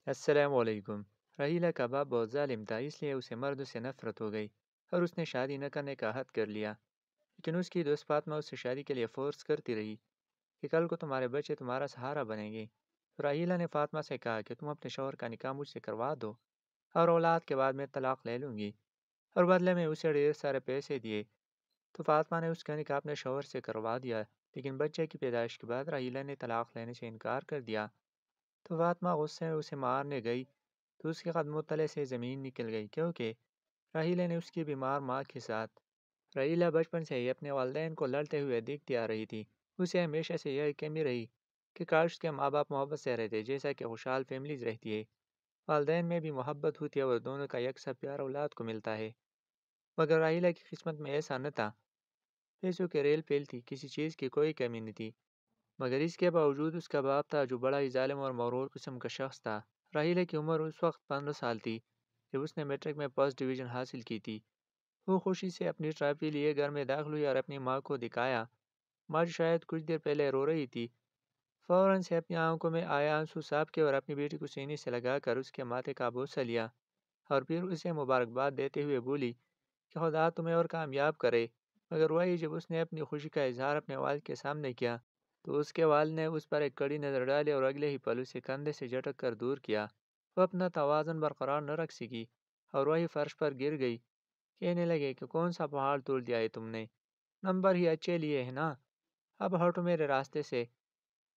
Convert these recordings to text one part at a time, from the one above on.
السلام علیکم۔ رحیلہ کا باپ بہت ظالم تھا، اس لیے اسے مرد سے نفرت ہو گئی اور اس نے شادی نہ کرنے کا عہد کر لیا۔ لیکن اس کی دوست فاطمہ اس سے شادی کے لیے فورس کرتی رہی کہ کل کو تمہارے بچے تمہارا سہارا بنیں گے۔ تو راحیلہ نے فاطمہ سے کہا کہ تم اپنے شوہر کا نکاح مجھ سے کروا دو اور اولاد کے بعد میں طلاق لے لوں گی، اور بدلے میں اسے ڈھیر سارے پیسے دیے۔ تو فاطمہ نے اس کا نکاح اپنے شوہر سے کروا دیا، لیکن بچے کی پیدائش کے بعد راحیلہ نے طلاق لینے سے انکار کر دیا۔ تو فاطمہ غصے میں اسے مارنے گئی تو اس کے قدموں تلے سے زمین نکل گئی، کیونکہ راحیلہ نے اس کی بیمار ماں کے ساتھ۔ راحیلہ بچپن سے ہی اپنے والدین کو لڑتے ہوئے دیکھتی آ رہی تھی۔ اسے ہمیشہ سے یہ کمی رہی کہ کاش اس کے ماں باپ محبت سے رہتے جیسا کہ خوشحال فیملیز رہتی ہے۔ والدین میں بھی محبت ہوتی ہے اور دونوں کا یکساں پیار اولاد کو ملتا ہے، مگر راحیلہ کی قسمت میں ایسا نہ تھا۔ پیسوں کے ریل پیل تھی، کسی چیز کی کوئی کمی نہیں تھی، مگر اس کے باوجود اس کا باپ تھا جو بڑا ہی ظالم اور مغرور قسم کا شخص تھا۔ راحیلہ کی عمر اس وقت 15 سال تھی جب اس نے میٹرک میں فرسٹ ڈویژن حاصل کی تھی۔ وہ خوشی سے اپنی ٹرافی لیے گھر میں داخل ہوئی اور اپنی ماں کو دکھایا۔ ماں جو شاید کچھ دیر پہلے رو رہی تھی، فوراً سے اپنی آنکھوں میں آئے آنسو صاف کیے اور اپنی بیٹی کو سینے سے لگا کر اس کے ماتھے کا بوسہ لیا، اور پھر اسے مبارکباد دیتے ہوئے بولی کہ خدا تمہیں اور کامیاب کرے۔ مگر وہی جب اس نے اپنی خوشی کا اظہار اپنے والد کے سامنے کیا تو اس کے والد نے اس پر ایک کڑی نظر ڈالی اور اگلے ہی پل اسے کندھے سے جھٹک کر دور کیا۔ وہ اپنا توازن برقرار نہ رکھ سکی اور وہی فرش پر گر گئی۔ کہنے لگے کہ کون سا پہاڑ توڑ دیا ہے تم نے، نمبر ہی اچھے لیے ہیں نا، اب ہٹو میرے راستے سے،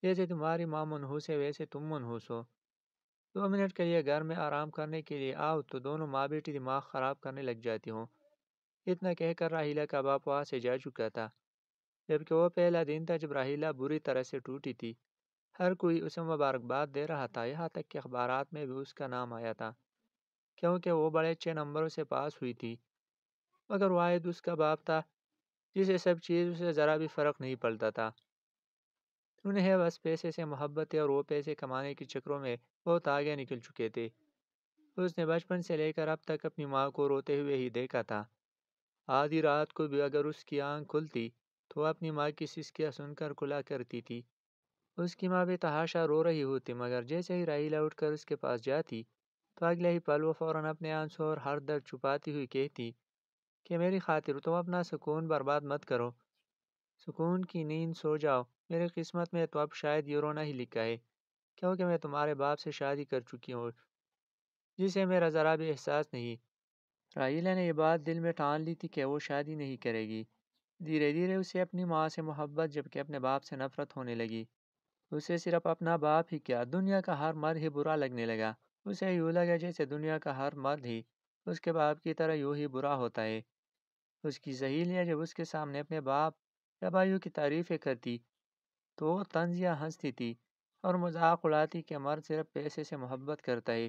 جیسے تمہاری ماں منحوس ہے ویسے تم منحوس ہو۔ 2 منٹ کے لیے گھر میں آرام کرنے کے لیے آؤ تو دونوں ماں بیٹی دماغ خراب کرنے لگ جاتی ہوں۔ اتنا کہہ کر راحیلہ کا باپ وہاں سے جا چکا تھا، جبکہ وہ پہلا دن تھا جب راحیلہ بری طرح سے ٹوٹی تھی۔ ہر کوئی اسے مبارکباد دے رہا تھا، یہاں تک کہ اخبارات میں بھی اس کا نام آیا تھا، کیونکہ وہ بڑے اچھے نمبروں سے پاس ہوئی تھی۔ مگر واحد اس کا باپ تھا جسے سب چیز سے ذرا بھی فرق نہیں پڑتا تھا۔ انہیں بس پیسے سے محبت ہے اور وہ پیسے کمانے کے چکروں میں بہت آگے نکل چکے تھے۔ اس نے بچپن سے لے کر اب تک اپنی ماں کو روتے ہوئے ہی دیکھا تھا۔ آدھی رات کو بھی اگر اس کی آنکھ کھلتی تو وہ اپنی ماں کی سسکیاں سن کر کھلا کرتی تھی۔ اس کی ماں بھی تحاشا رو رہی ہوتی، مگر جیسے ہی راحیلہ اٹھ کر اس کے پاس جاتی تو اگلے ہی پل وہ فوراً اپنے آنسو اور ہر درد چھپاتی ہوئی کہتی کہ میری خاطر تم اپنا سکون برباد مت کرو، سکون کی نیند سو جاؤ، میری قسمت میں تو اب شاید یہ رونا ہی لکھا ہے، کیونکہ میں تمہارے باپ سے شادی کر چکی ہوں جسے میرا ذرا بھی احساس نہیں۔ راحیلہ نے یہ بات دل میں ٹھان لی تھی کہ وہ شادی نہیں کرے گی۔ دھیرے دھیرے اسے اپنی ماں سے محبت جبکہ اپنے باپ سے نفرت ہونے لگی۔ اسے صرف اپنا باپ ہی کیا، دنیا کا ہر مرد ہی برا لگنے لگا۔ اسے یوں لگا جیسے دنیا کا ہر مرد ہی اس کے باپ کی طرح یوں ہی برا ہوتا ہے۔ اس کی سہیلیاں جب اس کے سامنے اپنے باپ یا بھائیوں کی تعریفیں کرتی تو وہ طنز یا ہنستی تھی اور مذاق اڑاتی کہ مرد صرف پیسے سے محبت کرتا ہے۔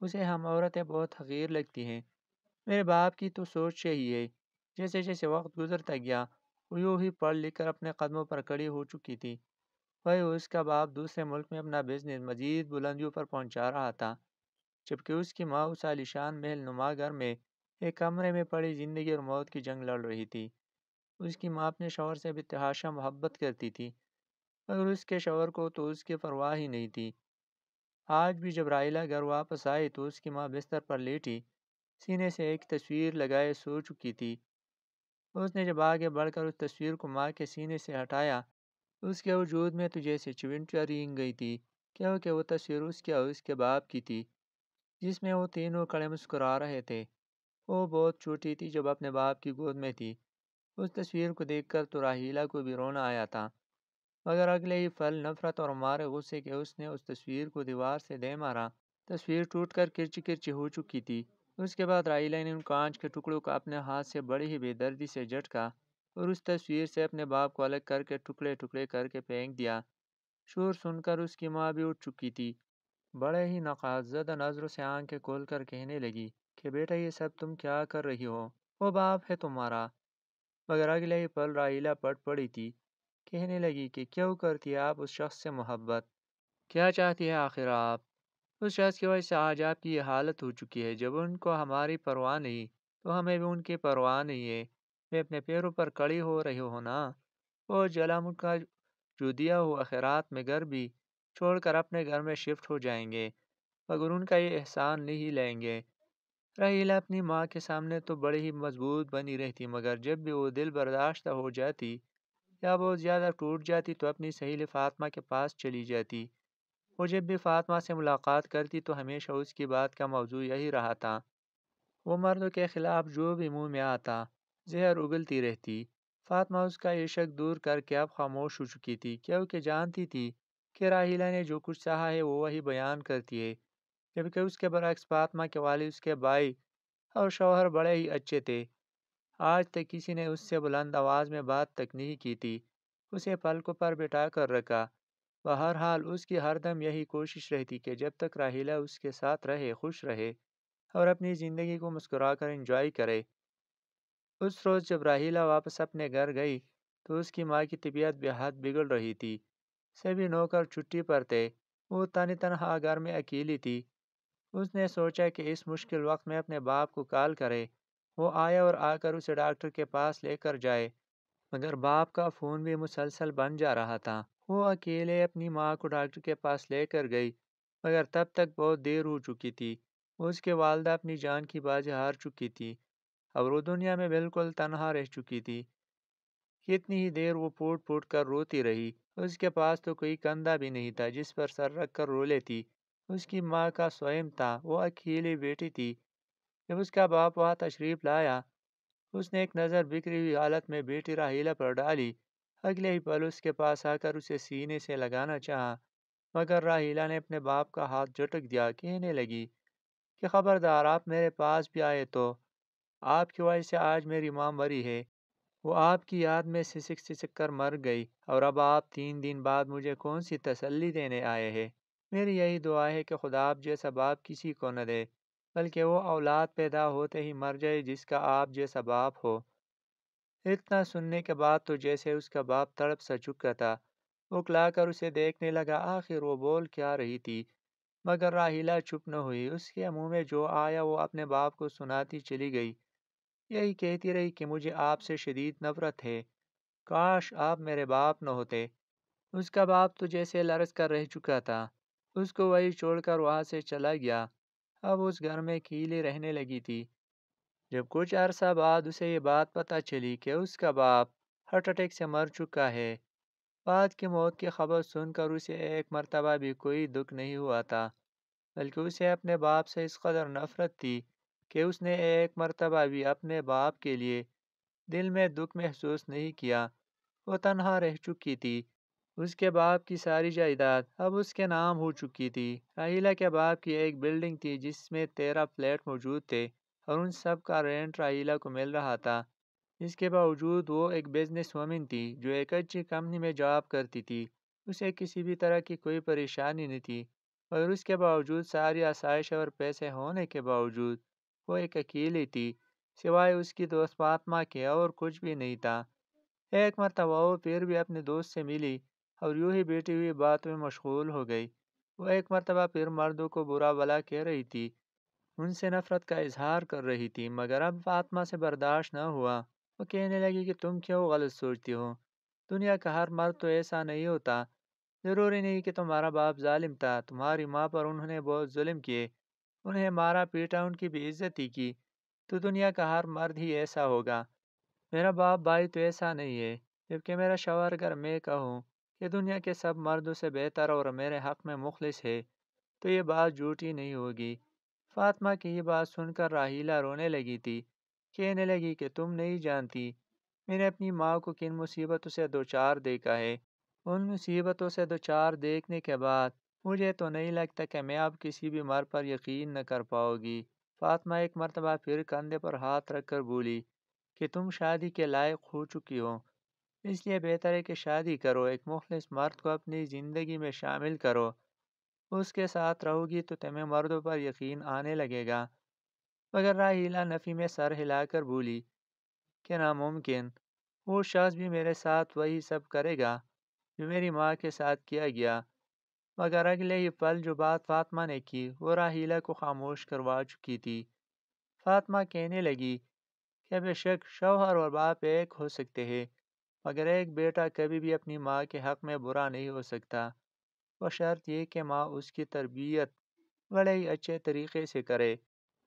اسے ہم عورتیں بہت حقیر لگتی ہیں۔ میرے باپ کی تو سوچ یہی ہے۔ جیسے جیسے وقت گزرتا گیا وہ یوں ہی پڑھ لکھ کر اپنے قدموں پر کھڑی ہو چکی تھی۔ وہی اس کا باپ دوسرے ملک میں اپنا بزنس مزید بلندیوں پر پہنچا رہا تھا، جبکہ اس کی ماں اس عالیشان محل نما گھر میں ایک کمرے میں پڑی زندگی اور موت کی جنگ لڑ رہی تھی۔ اس کی ماں اپنے شوہر سے بھی تحاشا محبت کرتی تھی، مگر اس کے شوہر کو تو اس کی پرواہ ہی نہیں تھی۔ آج بھی جب راحیلہ گھر واپس آئی تو اس کی ماں بستر پر لیٹی سینے سے ایک تصویر لگائے سو چکی تھی۔ اس نے جب آگے بڑھ کر اس تصویر کو ماں کے سینے سے ہٹایا، اس کے وجود میں تو جیسے چونٹیاں رینگ گئی تھی، کیونکہ وہ تصویر اس کے اور اس کے باپ کی تھی جس میں وہ تینوں کھڑے مسکرا رہے تھے۔ وہ بہت چھوٹی تھی جب اپنے باپ کی گود میں تھی۔ اس تصویر کو دیکھ کر تو راحیلہ کو بھی رونا آیا تھا، مگر اگلے ہی پل نفرت اور مارے غصے کے اس نے اس تصویر کو دیوار سے دے مارا۔ تصویر ٹوٹ کر کرچی کرچی ہو چکی تھی۔ اس کے بعد راحیلہ نے ان کانچ کے ٹکڑوں کو اپنے ہاتھ سے بڑی ہی بے دردی سے جھٹکا اور اس تصویر سے اپنے باپ کو الگ کر کے ٹکڑے ٹکڑے کر کے پھینک دیا۔ شور سن کر اس کی ماں بھی اٹھ چکی تھی۔ بڑے ہی نقاہت زدہ نظروں سے آنکھیں کھول کر کہنے لگی کہ بیٹا یہ سب تم کیا کر رہی ہو؟ وہ باپ ہے تمہارا۔ مگر اگلے ہی پل راحیلہ پٹ پڑی تھی۔ کہنے لگی کہ کیوں کرتی ہے آپ اس شخص سے محبت؟ کیا چاہتی ہے آخر آپ؟ اس شخص کی وجہ سے آج آپ کی یہ حالت ہو چکی ہے۔ جب ان کو ہماری پرواہ نہیں تو ہمیں بھی ان کی پرواہ نہیں ہے۔ میں اپنے پیروں پر کھڑی ہو رہی ہوں نا۔ وہ جلا مٹ کا جو دیا ہوا خیرات میں گھر بھی چھوڑ کر اپنے گھر میں شفٹ ہو جائیں گے۔ مگر ان کا یہ احسان نہیں لیں گے۔ راحیلہ اپنی ماں کے سامنے تو بڑی ہی مضبوط بنی رہتی، مگر جب بھی وہ دل برداشتہ ہو جاتی یا بہت زیادہ ٹوٹ جاتی تو اپنی سہیلی فاطمہ کے پاس چلی جاتی۔ وہ جب بھی فاطمہ سے ملاقات کرتی تو ہمیشہ اس کی بات کا موضوع یہی رہا تھا۔ وہ مردوں کے خلاف جو بھی منہ میں آتا زہر اگلتی رہتی۔ فاطمہ اس کا یہ شک دور کر کے اب خاموش ہو چکی تھی، کیونکہ جانتی تھی کہ راحیلہ نے جو کچھ سہا ہے وہ وہی بیان کرتی ہے، جبکہ اس کے برعکس فاطمہ کے والد، اس کے بھائی اور شوہر بڑے ہی اچھے تھے۔ آج تک کسی نے اس سے بلند آواز میں بات تک نہیں کی تھی، اسے پلکوں پر بٹھا کر رکھا۔ بہرحال اس کی ہر دم یہی کوشش رہتی کہ جب تک راحیلہ اس کے ساتھ رہے خوش رہے اور اپنی زندگی کو مسکرا کر انجوائے کرے۔ اس روز جب راحیلہ واپس اپنے گھر گئی تو اس کی ماں کی طبیعت بے حد بگڑ رہی تھی۔ سبھی نوکر چھٹی پر تھے، وہ تنہا گھر میں اکیلی تھی۔ اس نے سوچا کہ اس مشکل وقت میں اپنے باپ کو کال کرے، وہ آئے اور آ کر اسے ڈاکٹر کے پاس لے کر جائے، مگر باپ کا فون بھی مسلسل بن جا رہا تھا۔ وہ اکیلے اپنی ماں کو ڈاکٹر کے پاس لے کر گئی، مگر تب تک بہت دیر ہو چکی تھی۔ اس کے والدہ اپنی جان کی بازی ہار چکی تھی اور وہ دنیا میں بالکل تنہا رہ چکی تھی۔ کتنی ہی دیر وہ پھوٹ پھوٹ کر روتی رہی۔ اس کے پاس تو کوئی کندھا بھی نہیں تھا جس پر سر رکھ کر رو لیتی۔ اس کی ماں کا سوئم تھا، وہ اکیلی بیٹی تھی۔ جب اس کا باپ وہاں تشریف لایا، اس نے ایک نظر بکھری ہوئی حالت میں بیٹی راحیلہ پر ڈالی۔ اگلے ہی پل اس کے پاس آ کر اسے سینے سے لگانا چاہا، مگر راحیلہ نے اپنے باپ کا ہاتھ جھٹک دیا، کہنے لگی کہ خبردار، آپ میرے پاس بھی آئے تو آپ کی وجہ سے آج میری ماں مری ہے۔ وہ آپ کی یاد میں سسک سسک کر مر گئی، اور اب آپ 3 دن بعد مجھے کون سی تسلی دینے آئے ہیں؟ میری یہی دعا ہے کہ خدا آپ جیسا باپ کسی کو نہ دے، بلکہ وہ اولاد پیدا ہوتے ہی مر جائے جس کا آپ جیسا باپ ہو۔ اتنا سننے کے بعد تو جیسے اس کا باپ تڑپ سا چکا تھا، اکلا کر اسے دیکھنے لگا آخر وہ بول کیا رہی تھی، مگر راحیلہ چپ نہ ہوئی۔ اس کے منہ میں جو آیا وہ اپنے باپ کو سناتی چلی گئی، یہی کہتی رہی کہ مجھے آپ سے شدید نفرت ہے، کاش آپ میرے باپ نہ ہوتے۔ اس کا باپ تو جیسے لرز کر رہ چکا تھا، اس کو وہی چھوڑ کر وہاں سے چلا گیا۔ اب اس گھر میں اکیلی رہنے لگی تھی۔ جب کچھ عرصہ بعد اسے یہ بات پتہ چلی کہ اس کا باپ ہارٹ اٹیک سے مر چکا ہے، بعد کی موت کی خبر سن کر اسے ایک مرتبہ بھی کوئی دکھ نہیں ہوا تھا، بلکہ اسے اپنے باپ سے اس قدر نفرت تھی کہ اس نے ایک مرتبہ بھی اپنے باپ کے لیے دل میں دکھ محسوس نہیں کیا۔ وہ تنہا رہ چکی تھی۔ اس کے باپ کی ساری جائیداد اب اس کے نام ہو چکی تھی۔ راحیلہ کے باپ کی ایک بلڈنگ تھی جس میں 13 فلیٹ موجود تھے، اور ان سب کا رینٹ راحیلہ کو مل رہا تھا۔ اس کے باوجود وہ ایک بزنس وومن تھی جو ایک اچھی کمپنی میں جاب کرتی تھی۔ اسے کسی بھی طرح کی کوئی پریشانی نہیں تھی، مگر اس کے باوجود ساری آسائش اور پیسے ہونے کے باوجود وہ ایک اکیلی تھی، سوائے اس کی دوست فاطمہ کے اور کچھ بھی نہیں تھا۔ ایک مرتبہ وہ پھر بھی اپنے دوست سے ملی اور یوں ہی بیٹھی ہوئی بات میں مشغول ہو گئی۔ وہ ایک مرتبہ پھر مردوں کو برا بھلا کہہ رہی تھی، ان سے نفرت کا اظہار کر رہی تھی، مگر اب فاطمہ سے برداشت نہ ہوا۔ وہ کہنے لگی کہ تم کیوں غلط سوچتی ہو؟ دنیا کا ہر مرد تو ایسا نہیں ہوتا۔ ضروری نہیں کہ تمہارا باپ ظالم تھا، تمہاری ماں پر انہوں نے بہت ظلم کیے، انہیں مارا پیٹا، ان کی بے عزتی کی، تو دنیا کا ہر مرد ہی ایسا ہوگا۔ میرا باپ بھائی تو ایسا نہیں ہے، جبکہ میرا شوہر اگر میں کہوں کہ دنیا کے سب مردوں سے بہتر اور میرے حق میں مخلص ہے تو یہ بات جھوٹی نہیں ہوگی۔ فاطمہ کی یہ بات سن کر راحیلہ رونے لگی تھی، کہنے لگی کہ تم نہیں جانتی میں نے اپنی ماں کو کن مصیبتوں سے دوچار دیکھا ہے۔ ان مصیبتوں سے دوچار دیکھنے کے بعد مجھے تو نہیں لگتا کہ میں اب کسی بھی مرد پر یقین نہ کر پاؤ گی۔ فاطمہ ایک مرتبہ پھر کندھے پر ہاتھ رکھ کر بولی کہ تم شادی کے لائق ہو چکی ہو، اس لیے بہتر ہے کہ شادی کرو، ایک مخلص مرد کو اپنی زندگی میں شامل کرو، اس کے ساتھ رہو گی تو تمہیں مردوں پر یقین آنے لگے گا۔ مگر راحیلہ نفی میں سر ہلا کر بولی کہ ناممکن، وہ شخص بھی میرے ساتھ وہی سب کرے گا جو میری ماں کے ساتھ کیا گیا۔ مگر اگلے ہی پل جو بات فاطمہ نے کی وہ راحیلہ کو خاموش کروا چکی تھی۔ فاطمہ کہنے لگی کہ بے شک شوہر اور باپ ایک ہو سکتے ہیں، مگر ایک بیٹا کبھی بھی اپنی ماں کے حق میں برا نہیں ہو سکتا، بشرط یہ کہ ماں اس کی تربیت بڑے ہی اچھے طریقے سے کرے۔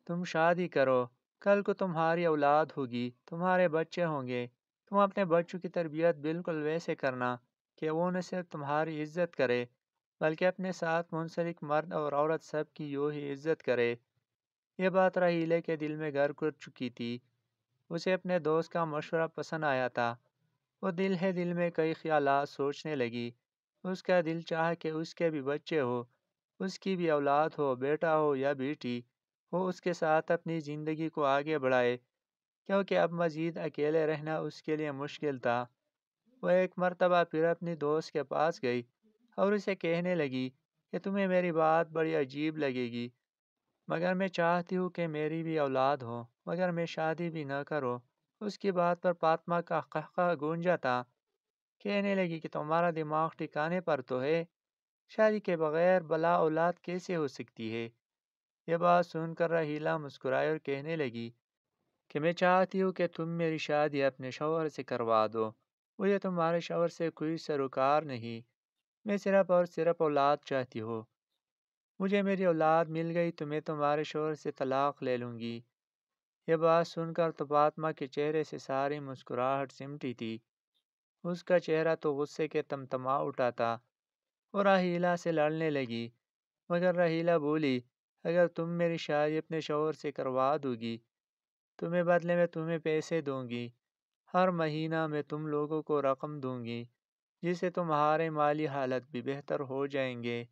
تم شادی کرو، کل کو تمہاری اولاد ہوگی، تمہارے بچے ہوں گے، تم اپنے بچوں کی تربیت بالکل ویسے کرنا کہ وہ نہ صرف تمہاری عزت کرے بلکہ اپنے ساتھ منسلک مرد اور عورت سب کی یوں ہی عزت کرے۔ یہ بات راحیلے کے دل میں گھر کر چکی تھی۔ اسے اپنے دوست کا مشورہ پسند آیا تھا۔ وہ دل میں کئی خیالات سوچنے لگی۔ اس کا دل چاہا کہ اس کے بھی بچے ہو، اس کی بھی اولاد ہو، بیٹا ہو یا بیٹی، وہ اس کے ساتھ اپنی زندگی کو آگے بڑھائے، کیونکہ اب مزید اکیلے رہنا اس کے لیے مشکل تھا۔ وہ ایک مرتبہ پھر اپنی دوست کے پاس گئی اور اسے کہنے لگی کہ تمہیں میری بات بڑی عجیب لگے گی، مگر میں چاہتی ہوں کہ میری بھی اولاد ہو، مگر میں شادی بھی نہ کروں۔ اس کی بات پر فاطمہ کا قہقہ گونجا تھا۔ کہنے لگی کہ تمہارا دماغ ٹھکانے پر تو ہے، شادی کے بغیر بلا اولاد کیسے ہو سکتی ہے؟ یہ بات سن کر راحیلہ مسکرائی اور کہنے لگی کہ میں چاہتی ہوں کہ تم میری شادی اپنے شوہر سے کروا دو۔ مجھے تمہارے شوہر سے کوئی سروکار نہیں، میں صرف اور صرف اولاد چاہتی ہوں۔ مجھے میری اولاد مل گئی تو میں تمہارے شوہر سے طلاق لے لوں گی۔ یہ بات سن کر تو فاطمہ کے چہرے سے ساری مسکراہٹ سمٹی تھی۔ اس کا چہرہ تو غصے کے تمتما اٹھا تھا اور راحیلہ سے لڑنے لگی، مگر راحیلہ بولی اگر تم میری شادی اپنے شوہر سے کروا دو گی تو میں بدلے میں تمہیں پیسے دوں گی، ہر مہینہ میں تم لوگوں کو رقم دوں گی جس سے تمہارے مالی حالت بھی بہتر ہو جائیں گے۔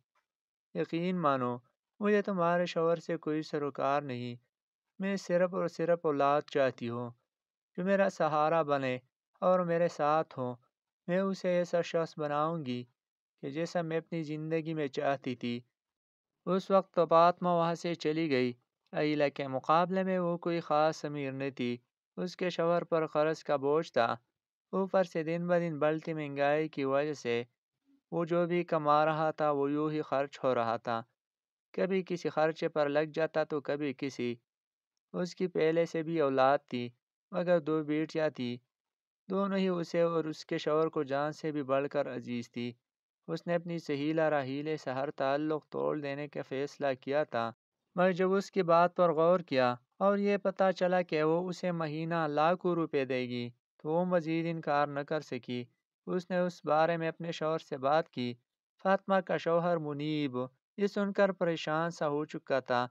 یقین مانو مجھے تمہارے شوہر سے کوئی سروکار نہیں، میں صرف اور صرف اولاد چاہتی ہوں جو میرا سہارا بنے اور میرے ساتھ ہو۔ میں اسے ایسا شخص بناؤں گی کہ جیسا میں اپنی زندگی میں چاہتی تھی۔ اس وقت تو فاطمہ وہاں سے چلی گئی۔ راحیلہ کے مقابلے میں وہ کوئی خاص امیر نہیں تھی۔ اس کے شوہر پر قرض کا بوجھ تھا، اوپر سے دن بدن بڑھتی مہنگائی کی وجہ سے وہ جو بھی کما رہا تھا وہ یوں ہی خرچ ہو رہا تھا، کبھی کسی خرچے پر لگ جاتا تو کبھی کسی۔ اس کی پہلے سے بھی اولاد تھی، مگر 2 بیٹیاں تھی، دونوں ہی اسے اور اس کے شوہر کو جان سے بھی بڑھ کر عزیز تھی۔ اس نے اپنی سہیلہ راحیلے سے ہر تعلق توڑ دینے کا فیصلہ کیا تھا، مگر جب اس کی بات پر غور کیا اور یہ پتہ چلا کہ وہ اسے مہینہ لاکھوں روپے دے گی تو وہ مزید انکار نہ کر سکی۔ اس نے اس بارے میں اپنے شوہر سے بات کی۔ فاطمہ کا شوہر منیب یہ سن کر پریشان سا ہو چکا تھا،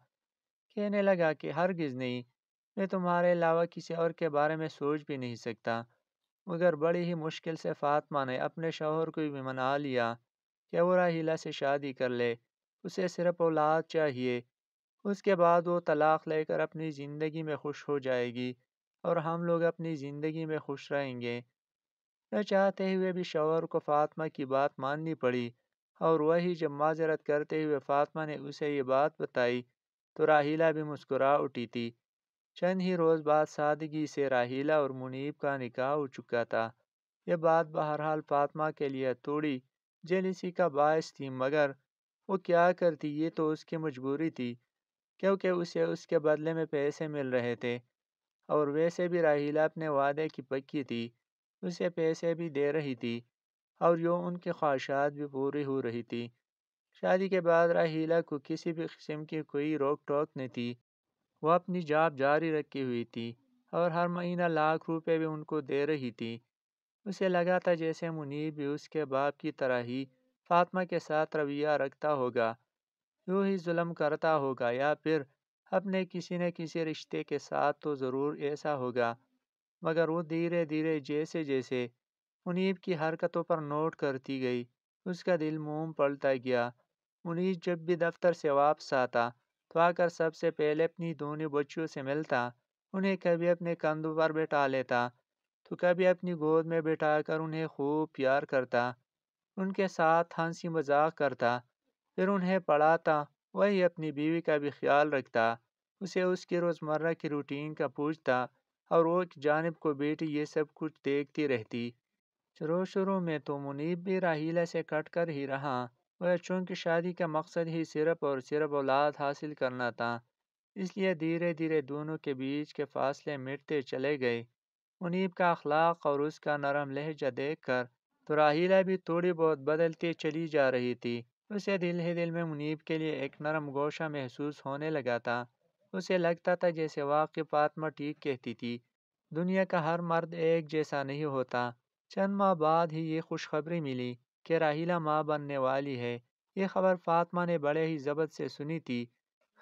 کہنے لگا کہ ہرگز نہیں، میں تمہارے علاوہ کسی اور کے بارے میں سوچ بھی نہیں سکتا۔ مگر بڑی ہی مشکل سے فاطمہ نے اپنے شوہر کو بھی منا لیا کہ وہ راحیلہ سے شادی کر لے، اسے صرف اولاد چاہیے، اس کے بعد وہ طلاق لے کر اپنی زندگی میں خوش ہو جائے گی اور ہم لوگ اپنی زندگی میں خوش رہیں گے۔ نہ چاہتے ہوئے بھی شوہر کو فاطمہ کی بات ماننی پڑی، اور وہی جب معذرت کرتے ہوئے فاطمہ نے اسے یہ بات بتائی تو راحیلہ بھی مسکرا اٹھی تھی۔ چند ہی روز بعد سادگی سے راحیلہ اور منیب کا نکاح ہو چکا تھا۔ یہ بات بہرحال فاطمہ کے لیے تھوڑی جیلسی کا باعث تھی، مگر وہ کیا کرتی، یہ تو اس کی مجبوری تھی، کیونکہ اسے اس کے بدلے میں پیسے مل رہے تھے، اور ویسے بھی راحیلہ اپنے وعدے کی پکی تھی، اسے پیسے بھی دے رہی تھی اور یوں ان کی خواہشات بھی پوری ہو رہی تھی۔ شادی کے بعد راحیلہ کو کسی بھی قسم کی کوئی روک ٹوک نہیں تھی، وہ اپنی جاب جاری رکھی ہوئی تھی اور ہر مہینہ لاکھ روپے بھی ان کو دے رہی تھی۔ اسے لگا تھا جیسے منیب بھی اس کے باپ کی طرح ہی فاطمہ کے ساتھ رویہ رکھتا ہوگا، یوں ہی ظلم کرتا ہوگا، یا پھر اپنے کسی نہ کسی رشتے کے ساتھ تو ضرور ایسا ہوگا۔ مگر وہ دھیرے دھیرے جیسے جیسے منیب کی حرکتوں پر نوٹ کرتی گئی، اس کا دل موم پڑتا گیا۔ منیب جب بھی دفتر سے واپس آتا تو آ کر سب سے پہلے اپنی دونوں بچیوں سے ملتا، انہیں کبھی اپنے کندھوں پر بٹھا لیتا تو کبھی اپنی گود میں بٹھا کر انہیں خوب پیار کرتا، ان کے ساتھ ہنسی مذاق کرتا، پھر انہیں پڑھاتا، وہی اپنی بیوی کا بھی خیال رکھتا، اسے اس کی روزمرہ کی روٹین کا پوچھتا، اور وہ ایک جانب کو بیٹی یہ سب کچھ دیکھتی رہتی۔ شروع میں تو منیب بھی راحیلہ سے کٹ کر ہی رہا، مگر چونکہ شادی کا مقصد ہی صرف اور صرف اولاد حاصل کرنا تھا، اس لیے دھیرے دھیرے دونوں کے بیچ کے فاصلے مٹتے چلے گئے۔ منیب کا اخلاق اور اس کا نرم لہجہ دیکھ کر تو راحیلہ بھی تھوڑی بہت بدلتی چلی جا رہی تھی۔ اسے دل ہی دل میں منیب کے لیے ایک نرم گوشہ محسوس ہونے لگا تھا۔ اسے لگتا تھا جیسے واقعی فاطمہ ٹھیک کہتی تھی، دنیا کا ہر مرد ایک جیسا نہیں ہوتا۔ چند ماہ بعد ہی یہ خوشخبری ملی کہ راحیلہ ماں بننے والی ہے۔ یہ خبر فاطمہ نے بڑے ہی ضبط سے سنی تھی۔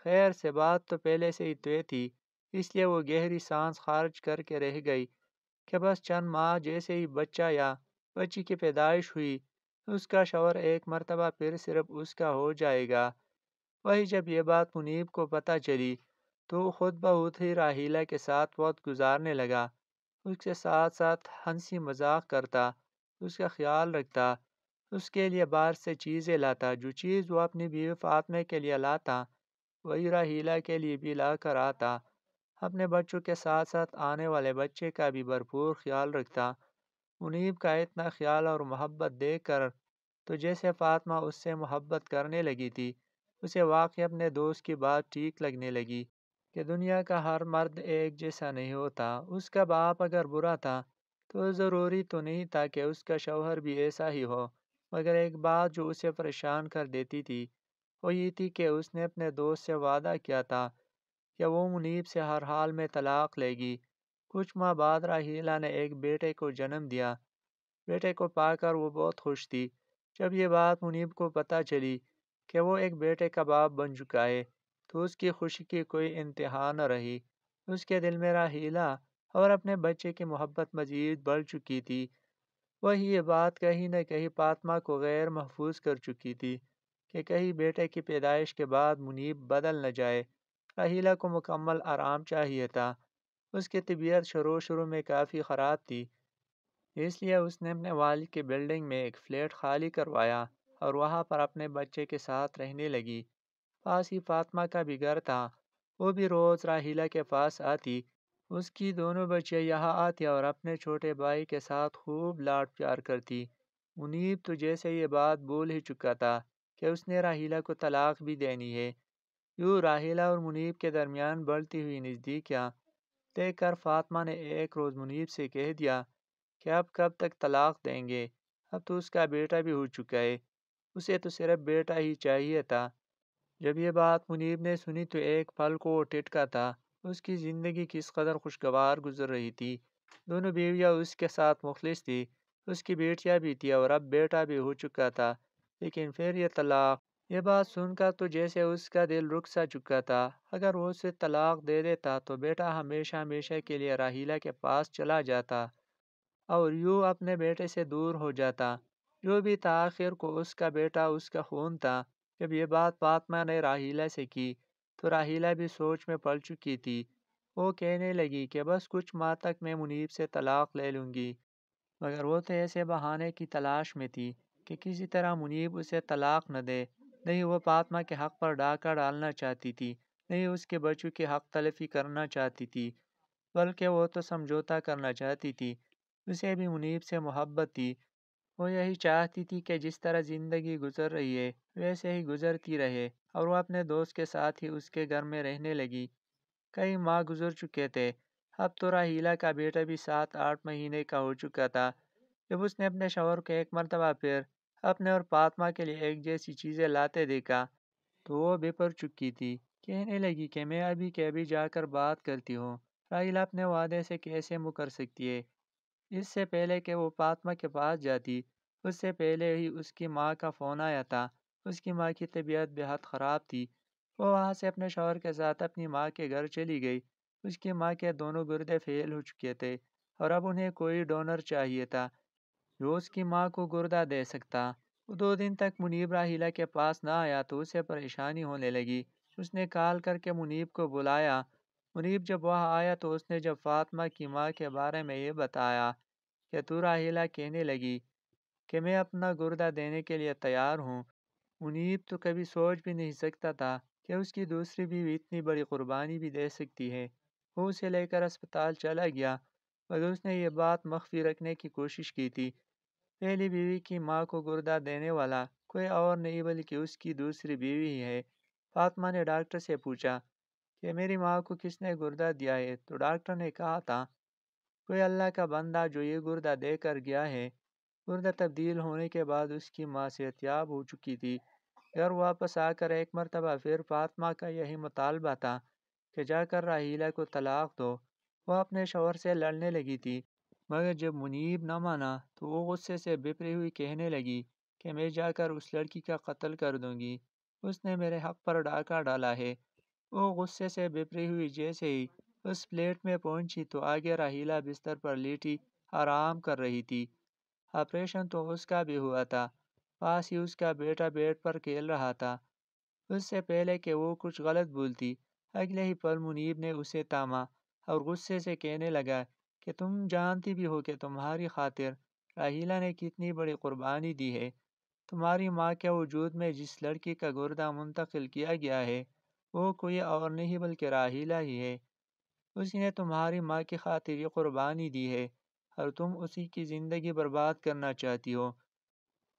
خیر سے بات تو پہلے سے ہی طے تھی، اس لیے وہ گہری سانس خارج کر کے رہ گئی کہ بس چند ماہ جیسے ہی بچہ یا بچی کی پیدائش ہوئی، اس کا شوہر ایک مرتبہ پھر صرف اس کا ہو جائے گا۔ وہی جب یہ بات منیب کو پتہ چلی تو وہ خود بخود ہی راحیلہ کے ساتھ وقت گزارنے لگا، اس کے ساتھ ساتھ ہنسی مذاق کرتا، اس کا خیال رکھتا، اس کے لیے باہر سے چیزیں لاتا۔ جو چیز وہ اپنی بیوی فاطمہ کے لیے لاتا وہی راحیلہ کے لیے بھی لا کر آتا۔ اپنے بچوں کے ساتھ ساتھ آنے والے بچے کا بھی بھرپور خیال رکھتا۔ منیب کا اتنا خیال اور محبت دیکھ کر تو جیسے فاطمہ اس سے محبت کرنے لگی تھی، اسے واقعی اپنے دوست کی بات ٹھیک لگنے لگی کہ دنیا کا ہر مرد ایک جیسا نہیں ہوتا۔ اس کا باپ اگر برا تھا تو ضروری تو نہیں تھا کہ اس کا شوہر بھی ایسا ہی ہو، مگر ایک بات جو اسے پریشان کر دیتی تھی وہ یہ تھی کہ اس نے اپنے دوست سے وعدہ کیا تھا کہ وہ منیب سے ہر حال میں طلاق لے گی۔ کچھ ماہ بعد راحیلہ نے ایک بیٹے کو جنم دیا۔ بیٹے کو پا کر وہ بہت خوش تھی۔ جب یہ بات منیب کو پتہ چلی کہ وہ ایک بیٹے کا باپ بن چکا ہے تو اس کی خوشی کی کوئی انتہا نہ رہی۔ اس کے دل میں راحیلہ اور اپنے بچے کی محبت مزید بڑھ چکی تھی۔ وہی یہ بات کہیں نہ کہیں فاطمہ کو غیر محفوظ کر چکی تھی کہ کہیں بیٹے کی پیدائش کے بعد منیب بدل نہ جائے۔ راحیلہ کو مکمل آرام چاہیے تھا۔ اس کی طبیعت شروع میں کافی خراب تھی، اس لیے اس نے اپنے والد کی بلڈنگ میں ایک فلیٹ خالی کروایا اور وہاں پر اپنے بچے کے ساتھ رہنے لگی۔ پاس ہی فاطمہ کا بھی گھر تھا، وہ بھی روز راحیلہ کے پاس آتی۔ اس کی دونوں بچیاں یہاں آتی اور اپنے چھوٹے بھائی کے ساتھ خوب لاڈ پیار کرتی۔ منیب تو جیسے یہ بات بول ہی چکا تھا کہ اس نے راحیلہ کو طلاق بھی دینی ہے۔ یوں راحیلہ اور منیب کے درمیان بڑھتی ہوئی نزدیکیاں دیکھ کر فاطمہ نے ایک روز منیب سے کہہ دیا کہ اب کب تک طلاق دیں گے؟ اب تو اس کا بیٹا بھی ہو چکا ہے، اسے تو صرف بیٹا ہی چاہیے تھا۔ جب یہ بات منیب نے سنی تو ایک پل کو وہ ٹٹکا تھا۔ اس کی زندگی کس قدر خوشگوار گزر رہی تھی، دونوں بیویاں اس کے ساتھ مخلص تھی، اس کی بیٹیاں بھی تھی اور اب بیٹا بھی ہو چکا تھا، لیکن پھر یہ طلاق۔ یہ بات سن کر تو جیسے اس کا دل رک سا چکا تھا۔ اگر وہ اسے طلاق دے دیتا تو بیٹا ہمیشہ ہمیشہ کے لیے راحیلہ کے پاس چلا جاتا اور یوں اپنے بیٹے سے دور ہو جاتا، جو بھی تھا آخر کو اس کا بیٹا اس کا خون تھا۔ جب یہ بات فاطمہ نے راحیلہ سے کی تو راحیلہ بھی سوچ میں پڑ چکی تھی۔ وہ کہنے لگی کہ بس کچھ ماہ تک میں منیب سے طلاق لے لوں گی، مگر وہ تو ایسے بہانے کی تلاش میں تھی کہ کسی طرح منیب اسے طلاق نہ دے۔ نہیں وہ فاطمہ کے حق پر ڈاکہ ڈالنا چاہتی تھی، نہیں اس کے بچوں کی حق تلفی کرنا چاہتی تھی، بلکہ وہ تو سمجھوتا کرنا چاہتی تھی۔ اسے بھی منیب سے محبت تھی۔ وہ یہی چاہتی تھی کہ جس طرح زندگی گزر رہی ہے ویسے ہی گزرتی رہے، اور وہ اپنے دوست کے ساتھ ہی اس کے گھر میں رہنے لگی۔ کئی ماہ گزر چکے تھے، اب تو راحیلہ کا بیٹا بھی 7-8 مہینے کا ہو چکا تھا۔ جب اس نے اپنے شوہر کو ایک مرتبہ پھر اپنے اور فاطمہ کے لیے ایک جیسی چیزیں لاتے دیکھا تو وہ بپر چکی تھی۔ کہنے لگی کہ میں ابھی کے ابھی جا کر بات کرتی ہوں۔ راحیلہ اپنے وعدے سے کیسے مکر سکتی ہے؟ اس سے پہلے کہ وہ فاطمہ کے پاس جاتی، اس سے پہلے ہی اس کی ماں کا فون آیا تھا۔ اس کی ماں کی طبیعت بے حد خراب تھی۔ وہ وہاں سے اپنے شوہر کے ساتھ اپنی ماں کے گھر چلی گئی۔ اس کی ماں کے دونوں گردے فیل ہو چکے تھے اور اب انہیں کوئی ڈونر چاہیے تھا جو اس کی ماں کو گردہ دے سکتا۔ وہ 2 دن تک منیب راحیلہ کے پاس نہ آیا تو اسے پریشانی ہونے لگی۔ اس نے کال کر کے منیب کو بلایا۔ منیب جب وہاں آیا تو اس نے جب فاطمہ کی ماں کے بارے میں یہ بتایا کہ تو راحیلہ کہنے لگی کہ میں اپنا گردہ دینے کے لیے تیار ہوں۔ منیب تو کبھی سوچ بھی نہیں سکتا تھا کہ اس کی دوسری بیوی اتنی بڑی قربانی بھی دے سکتی ہے۔ وہ اسے لے کر اسپتال چلا گیا، مگر اس نے یہ بات مخفی رکھنے کی کوشش کی تھی۔ پہلی بیوی کی ماں کو گردہ دینے والا کوئی اور نہیں بلکہ اس کی دوسری بیوی ہی ہے۔ فاطمہ نے ڈاکٹر سے پوچھا کہ میری ماں کو کس نے گردہ دیا ہے تو ڈاکٹر نے کہا تھا کوئی اللہ کا بندہ جو یہ گردہ دے کر گیا ہے۔ گردہ تبدیل ہونے کے بعد اس کی ماں صحتیاب ہو چکی تھی۔ گھر واپس آ کر ایک مرتبہ پھر فاطمہ کا یہی مطالبہ تھا کہ جا کر راحیلہ کو طلاق دو۔ وہ اپنے شوہر سے لڑنے لگی تھی، مگر جب منیب نہ مانا تو وہ غصے سے بپری ہوئی کہنے لگی کہ میں جا کر اس لڑکی کا قتل کر دوں گی، اس نے میرے حق پر ڈاکہ ڈالا ہے۔ وہ غصے سے بپری ہوئی جیسے ہی اس فلیٹ میں پہنچی تو آگے راحیلہ بستر پر لیٹی آرام کر رہی تھی۔ آپریشن تو اس کا بھی ہوا تھا، پاس ہی اس کا بیٹا بیڈ پر کھیل رہا تھا۔ اس سے پہلے کہ وہ کچھ غلط بولتی، اگلے ہی پل منیب نے اسے تاما اور غصے سے کہنے لگا کہ تم جانتی بھی ہو کہ تمہاری خاطر راحیلہ نے کتنی بڑی قربانی دی ہے۔ تمہاری ماں کے وجود میں جس لڑکی کا گردہ منتقل کیا گیا ہے وہ کوئی اور نہیں بلکہ راحیلہ ہی ہے۔ اسی نے تمہاری ماں کی خاطر یہ قربانی دی ہے اور تم اسی کی زندگی برباد کرنا چاہتی ہو۔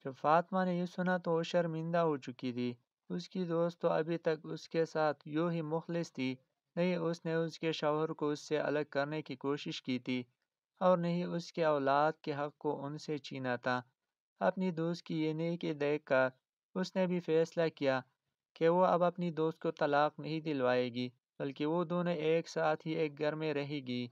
جب فاطمہ نے یہ سنا تو وہ شرمندہ ہو چکی تھی۔ اس کی دوست تو ابھی تک اس کے ساتھ یوں ہی مخلص تھی، نہیں اس نے اس کے شوہر کو اس سے الگ کرنے کی کوشش کی تھی اور نہیں اس کے اولاد کے حق کو ان سے چھینا تھا۔ اپنی دوست کی یہ نیکی دیکھ کر اس نے بھی فیصلہ کیا کہ وہ اب اپنی دوست کو طلاق نہیں دلوائے گی، بلکہ وہ دونوں ایک ساتھ ہی ایک گھر میں رہے گی۔